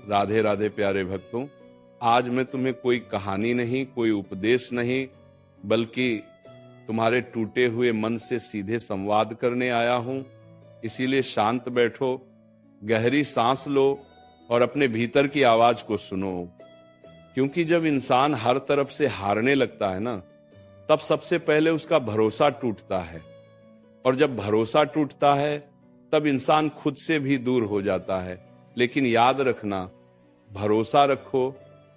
राधे राधे प्यारे भक्तों, आज मैं तुम्हें कोई कहानी नहीं, कोई उपदेश नहीं, बल्कि तुम्हारे टूटे हुए मन से सीधे संवाद करने आया हूं। इसीलिए शांत बैठो, गहरी सांस लो और अपने भीतर की आवाज को सुनो। क्योंकि जब इंसान हर तरफ से हारने लगता है ना, तब सबसे पहले उसका भरोसा टूटता है। और जब भरोसा टूटता है तब इंसान खुद से भी दूर हो जाता है। लेकिन याद रखना, भरोसा रखो,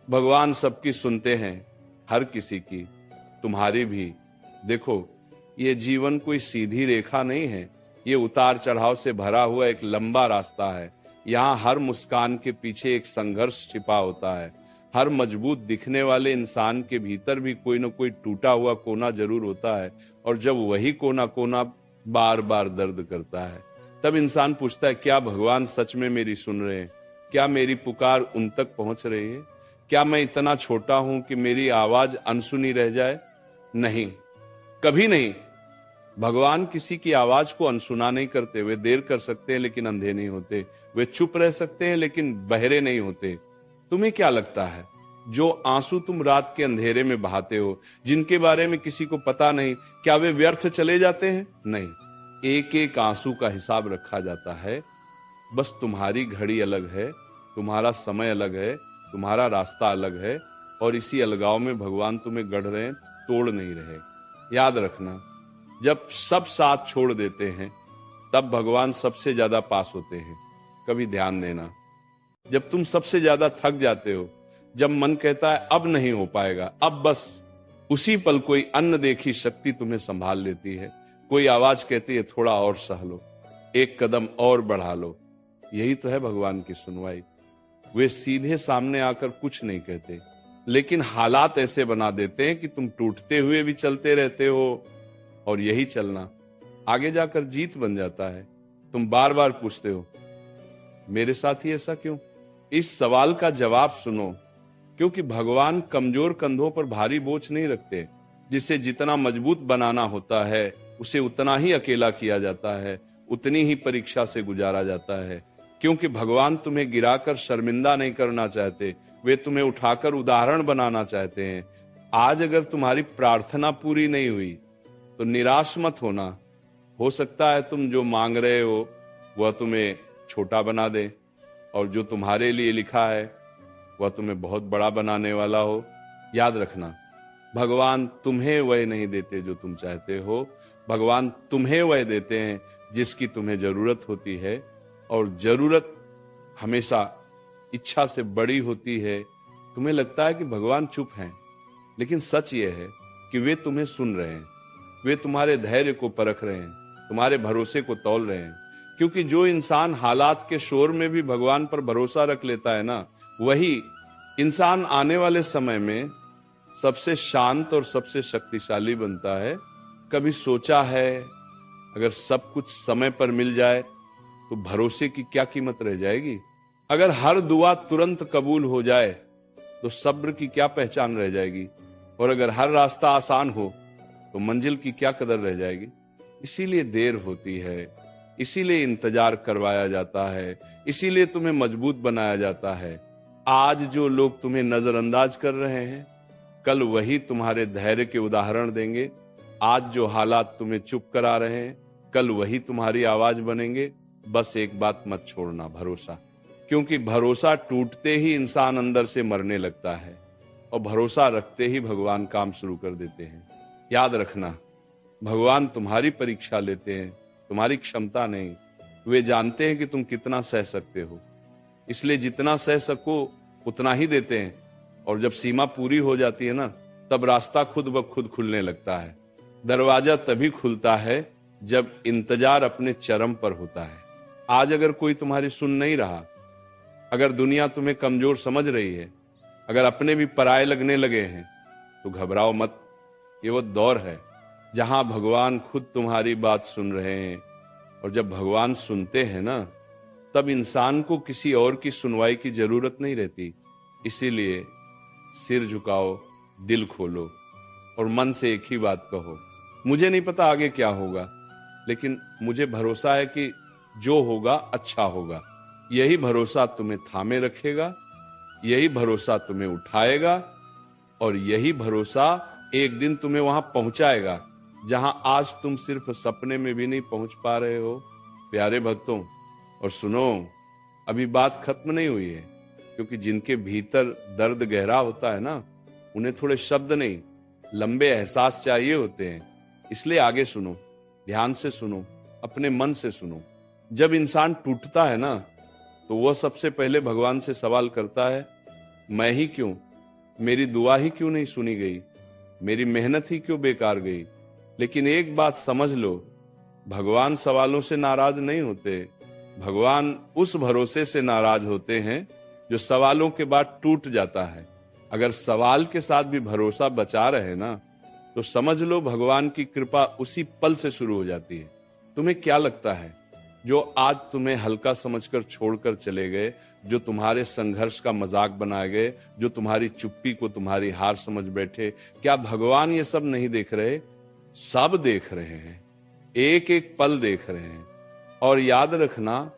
भगवान सबकी सुनते हैं, हर किसी की, तुम्हारी भी। देखो, ये जीवन कोई सीधी रेखा नहीं है, ये उतार चढ़ाव से भरा हुआ एक लंबा रास्ता है। यहाँ हर मुस्कान के पीछे एक संघर्ष छिपा होता है। हर मजबूत दिखने वाले इंसान के भीतर भी कोई न कोई टूटा हुआ कोना जरूर होता है। और जब वही कोना कोना बार बार दर्द करता है, तब इंसान पूछता है, क्या भगवान सच में मेरी सुन रहे हैं? क्या मेरी पुकार उन तक पहुंच रही है? क्या मैं इतना छोटा हूं कि मेरी आवाज अनसुनी रह जाए? नहीं, कभी नहीं। भगवान किसी की आवाज को अनसुना नहीं करते। वे देर कर सकते हैं लेकिन अंधे नहीं होते। वे चुप रह सकते हैं लेकिन बहरे नहीं होते। तुम्हें क्या लगता है, जो आंसू तुम रात के अंधेरे में बहाते हो, जिनके बारे में किसी को पता नहीं, क्या वे व्यर्थ चले जाते हैं? नहीं, एक एक आंसू का हिसाब रखा जाता है। बस तुम्हारी घड़ी अलग है, तुम्हारा समय अलग है, तुम्हारा रास्ता अलग है, और इसी अलगाव में भगवान तुम्हें गढ़ रहे हैं, तोड़ नहीं रहे। याद रखना, जब सब साथ छोड़ देते हैं तब भगवान सबसे ज्यादा पास होते हैं। कभी ध्यान देना, जब तुम सबसे ज्यादा थक जाते हो, जब मन कहता है अब नहीं हो पाएगा, अब बस, उसी पल कोई अन्न देखी शक्ति तुम्हें संभाल लेती है। कोई आवाज कहती है, थोड़ा और सह लो, एक कदम और बढ़ा लो। यही तो है भगवान की सुनवाई। वे सीधे सामने आकर कुछ नहीं कहते, लेकिन हालात ऐसे बना देते हैं कि तुम टूटते हुए भी चलते रहते हो, और यही चलना आगे जाकर जीत बन जाता है। तुम बार बार पूछते हो, मेरे साथ ही ऐसा क्यों? इस सवाल का जवाब सुनो, क्योंकि भगवान कमजोर कंधों पर भारी बोझ नहीं रखते। जिसे जितना मजबूत बनाना होता है, उसे उतना ही अकेला किया जाता है, उतनी ही परीक्षा से गुजारा जाता है। क्योंकि भगवान तुम्हें गिराकर शर्मिंदा नहीं करना चाहते, वे तुम्हें उठाकर उदाहरण बनाना चाहते हैं। आज अगर तुम्हारी प्रार्थना पूरी नहीं हुई तो निराश मत होना। हो सकता है तुम जो मांग रहे हो वह तुम्हें छोटा बना दे, और जो तुम्हारे लिए लिखा है वह तुम्हें बहुत बड़ा बनाने वाला हो। याद रखना, भगवान तुम्हें वह नहीं देते जो तुम चाहते हो, भगवान तुम्हें वह देते हैं जिसकी तुम्हें जरूरत होती है। और जरूरत हमेशा इच्छा से बड़ी होती है। तुम्हें लगता है कि भगवान चुप हैं, लेकिन सच यह है कि वे तुम्हें सुन रहे हैं। वे तुम्हारे धैर्य को परख रहे हैं, तुम्हारे भरोसे को तौल रहे हैं। क्योंकि जो इंसान हालात के शोर में भी भगवान पर भरोसा रख लेता है ना, वही इंसान आने वाले समय में सबसे शांत और सबसे शक्तिशाली बनता है। कभी सोचा है, अगर सब कुछ समय पर मिल जाए तो भरोसे की क्या कीमत रह जाएगी? अगर हर दुआ तुरंत कबूल हो जाए तो सब्र की क्या पहचान रह जाएगी? और अगर हर रास्ता आसान हो तो मंजिल की क्या कदर रह जाएगी? इसीलिए देर होती है, इसीलिए इंतजार करवाया जाता है, इसीलिए तुम्हें मजबूत बनाया जाता है। आज जो लोग तुम्हें नजरअंदाज कर रहे हैं, कल वही तुम्हारे धैर्य के उदाहरण देंगे। आज जो हालात तुम्हें चुप करा रहे हैं, कल वही तुम्हारी आवाज बनेंगे। बस एक बात मत छोड़ना, भरोसा। क्योंकि भरोसा टूटते ही इंसान अंदर से मरने लगता है, और भरोसा रखते ही भगवान काम शुरू कर देते हैं। याद रखना, भगवान तुम्हारी परीक्षा लेते हैं, तुम्हारी क्षमता नहीं। वे जानते हैं कि तुम कितना सह सकते हो, इसलिए जितना सह सको उतना ही देते हैं। और जब सीमा पूरी हो जाती है ना, तब रास्ता खुद ब खुद खुलने लगता है। दरवाजा तभी खुलता है जब इंतजार अपने चरम पर होता है। आज अगर कोई तुम्हारी सुन नहीं रहा, अगर दुनिया तुम्हें कमजोर समझ रही है, अगर अपने भी पराये लगने लगे हैं, तो घबराओ मत। ये वो दौर है जहां भगवान खुद तुम्हारी बात सुन रहे हैं। और जब भगवान सुनते हैं ना, तब इंसान को किसी और की सुनवाई की जरूरत नहीं रहती। इसीलिए सिर झुकाओ, दिल खोलो और मन से एक ही बात कहो, मुझे नहीं पता आगे क्या होगा, लेकिन मुझे भरोसा है कि जो होगा अच्छा होगा। यही भरोसा तुम्हें थामे रखेगा, यही भरोसा तुम्हें उठाएगा और यही भरोसा एक दिन तुम्हें वहां पहुंचाएगा जहां आज तुम सिर्फ सपने में भी नहीं पहुंच पा रहे हो। प्यारे भक्तों, और सुनो, अभी बात खत्म नहीं हुई है, क्योंकि जिनके भीतर दर्द गहरा होता है ना, उन्हें थोड़े शब्द नहीं, लंबे एहसास चाहिए होते हैं। इसलिए आगे सुनो, ध्यान से सुनो, अपने मन से सुनो। जब इंसान टूटता है ना, तो वह सबसे पहले भगवान से सवाल करता है, मैं ही क्यों, मेरी दुआ ही क्यों नहीं सुनी गई, मेरी मेहनत ही क्यों बेकार गई। लेकिन एक बात समझ लो, भगवान सवालों से नाराज नहीं होते, भगवान उस भरोसे से नाराज होते हैं जो सवालों के बाद टूट जाता है। अगर सवाल के साथ भी भरोसा बचा रहे ना, तो समझ लो भगवान की कृपा उसी पल से शुरू हो जाती है। तुम्हें क्या लगता है, जो आज तुम्हें हल्का समझकर छोड़कर चले गए, जो तुम्हारे संघर्ष का मजाक बनाए गए, जो तुम्हारी चुप्पी को तुम्हारी हार समझ बैठे, क्या भगवान ये सब नहीं देख रहे? सब देख रहे हैं, एक एक पल देख रहे हैं। और याद रखना,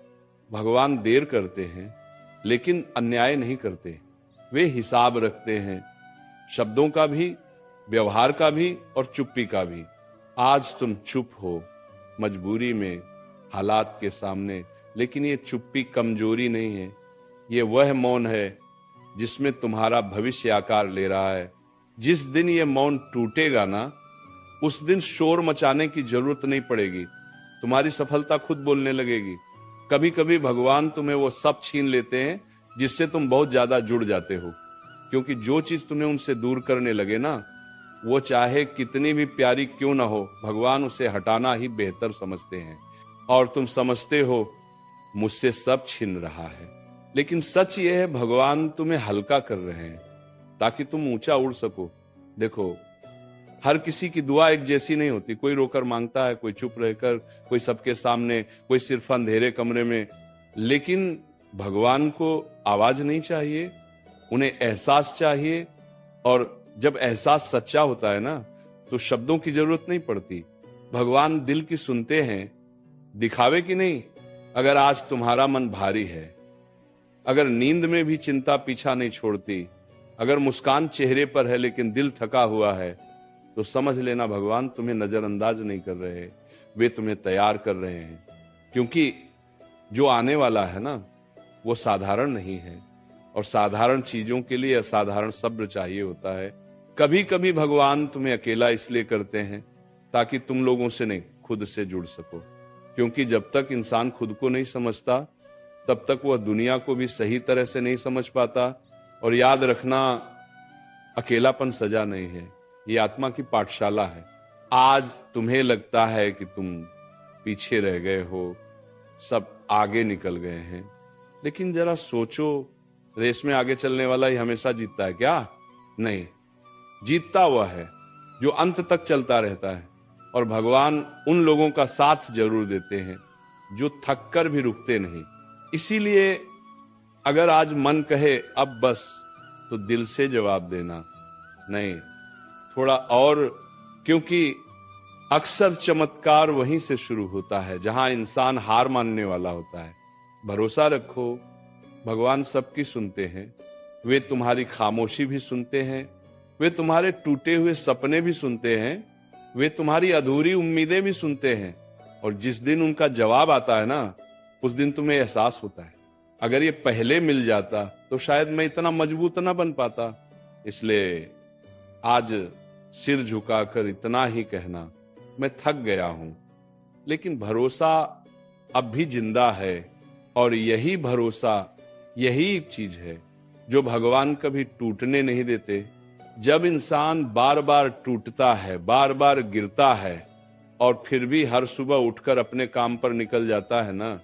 भगवान देर करते हैं लेकिन अन्याय नहीं करते। वे हिसाब रखते हैं, शब्दों का भी, व्यवहार का भी और चुप्पी का भी। आज तुम चुप हो मजबूरी में, हालात के सामने, लेकिन ये चुप्पी कमजोरी नहीं है, ये वह मौन है जिसमें तुम्हारा भविष्य आकार ले रहा है। जिस दिन ये मौन टूटेगा ना, उस दिन शोर मचाने की जरूरत नहीं पड़ेगी, तुम्हारी सफलता खुद बोलने लगेगी। कभी कभी भगवान तुम्हें वो सब छीन लेते हैं जिससे तुम बहुत ज्यादा जुड़ जाते हो, क्योंकि जो चीज तुम्हें उनसे दूर करने लगे ना, वो चाहे कितनी भी प्यारी क्यों ना हो, भगवान उसे हटाना ही बेहतर समझते हैं। और तुम समझते हो मुझसे सब छिन रहा है, लेकिन सच ये है, भगवान तुम्हें हल्का कर रहे हैं ताकि तुम ऊंचा उड़ सको। देखो, हर किसी की दुआ एक जैसी नहीं होती, कोई रोकर मांगता है, कोई चुप रहकर, कोई सबके सामने, कोई सिर्फ अंधेरे कमरे में। लेकिन भगवान को आवाज नहीं चाहिए, उन्हें एहसास चाहिए। और जब एहसास सच्चा होता है ना, तो शब्दों की जरूरत नहीं पड़ती। भगवान दिल की सुनते हैं, दिखावे की नहीं। अगर आज तुम्हारा मन भारी है, अगर नींद में भी चिंता पीछा नहीं छोड़ती, अगर मुस्कान चेहरे पर है लेकिन दिल थका हुआ है, तो समझ लेना भगवान तुम्हें नजरअंदाज नहीं कर रहे, वे तुम्हें तैयार कर रहे हैं। क्योंकि जो आने वाला है ना, वो साधारण नहीं है, और साधारण चीजों के लिए असाधारण सब्र चाहिए होता है। कभी कभी भगवान तुम्हें अकेला इसलिए करते हैं ताकि तुम लोगों से नहीं, खुद से जुड़ सको। क्योंकि जब तक इंसान खुद को नहीं समझता, तब तक वह दुनिया को भी सही तरह से नहीं समझ पाता। और याद रखना, अकेलापन सजा नहीं है, ये आत्मा की पाठशाला है। आज तुम्हें लगता है कि तुम पीछे रह गए हो, सब आगे निकल गए हैं, लेकिन जरा सोचो, रेस में आगे चलने वाला ही हमेशा जीतता है क्या? नहीं, जीतता हुआ है जो अंत तक चलता रहता है। और भगवान उन लोगों का साथ जरूर देते हैं जो थक कर भी रुकते नहीं। इसीलिए अगर आज मन कहे अब बस, तो दिल से जवाब देना, नहीं, थोड़ा और। क्योंकि अक्सर चमत्कार वहीं से शुरू होता है जहां इंसान हार मानने वाला होता है। भरोसा रखो, भगवान सबकी सुनते हैं, वे तुम्हारी खामोशी भी सुनते हैं, वे तुम्हारे टूटे हुए सपने भी सुनते हैं, वे तुम्हारी अधूरी उम्मीदें भी सुनते हैं। और जिस दिन उनका जवाब आता है ना, उस दिन तुम्हें एहसास होता है, अगर ये पहले मिल जाता तो शायद मैं इतना मजबूत ना बन पाता। इसलिए आज सिर झुकाकर इतना ही कहना, मैं थक गया हूं, लेकिन भरोसा अब भी जिंदा है। और यही भरोसा, यही एक चीज है जो भगवान कभी टूटने नहीं देते। जब इंसान बार बार टूटता है, बार बार गिरता है, और फिर भी हर सुबह उठकर अपने काम पर निकल जाता है ना,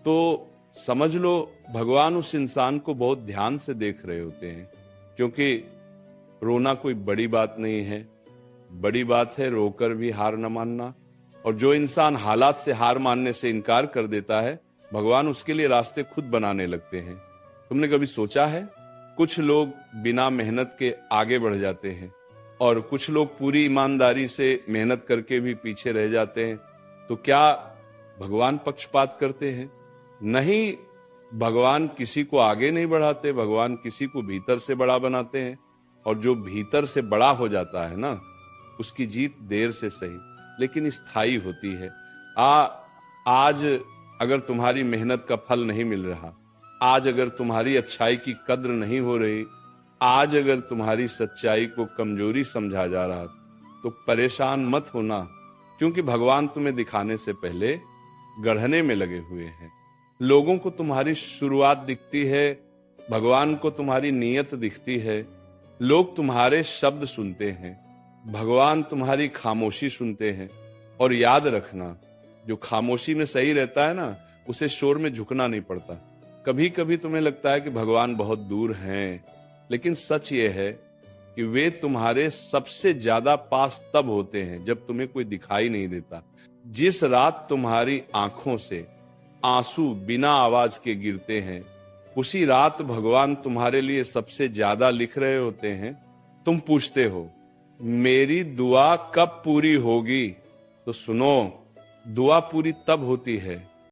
तो समझ लो भगवान उस इंसान को बहुत ध्यान से देख रहे होते हैं। क्योंकि रोना कोई बड़ी बात नहीं है, बड़ी बात है रोकर भी हार न मानना। और जो इंसान हालात से हार मानने से इनकार कर देता है, भगवान उसके लिए रास्ते खुद बनाने लगते हैं। तुमने कभी सोचा है, कुछ लोग बिना मेहनत के आगे बढ़ जाते हैं और कुछ लोग पूरी ईमानदारी से मेहनत करके भी पीछे रह जाते हैं। तो क्या भगवान पक्षपात करते हैं? नहीं, भगवान किसी को आगे नहीं बढ़ाते, भगवान किसी को भीतर से बड़ा बनाते हैं। और जो भीतर से बड़ा हो जाता है ना, उसकी जीत देर से सही लेकिन स्थायी होती है। आज अगर तुम्हारी मेहनत का फल नहीं मिल रहा, आज अगर तुम्हारी अच्छाई की कद्र नहीं हो रही, आज अगर तुम्हारी सच्चाई को कमजोरी समझा जा रहा, तो परेशान मत होना, क्योंकि भगवान तुम्हें दिखाने से पहले गढ़ने में लगे हुए हैं। लोगों को तुम्हारी शुरुआत दिखती है, भगवान को तुम्हारी नीयत दिखती है। लोग तुम्हारे शब्द सुनते हैं, भगवान तुम्हारी खामोशी सुनते हैं। और याद रखना, जो खामोशी में सही रहता है ना, उसे शोर में झुकना नहीं पड़ता। कभी कभी तुम्हें लगता है कि भगवान बहुत दूर हैं, लेकिन सच ये है कि वे तुम्हारे सबसे ज्यादा पास तब होते हैं जब तुम्हें कोई दिखाई नहीं देता। जिस रात तुम्हारी आंखों से आंसू बिना आवाज के गिरते हैं, उसी रात भगवान तुम्हारे लिए सबसे ज्यादा लिख रहे होते हैं। तुम पूछते हो मेरी दुआ कब पूरी होगी, तो सुनो, दुआ पूरी तब होती है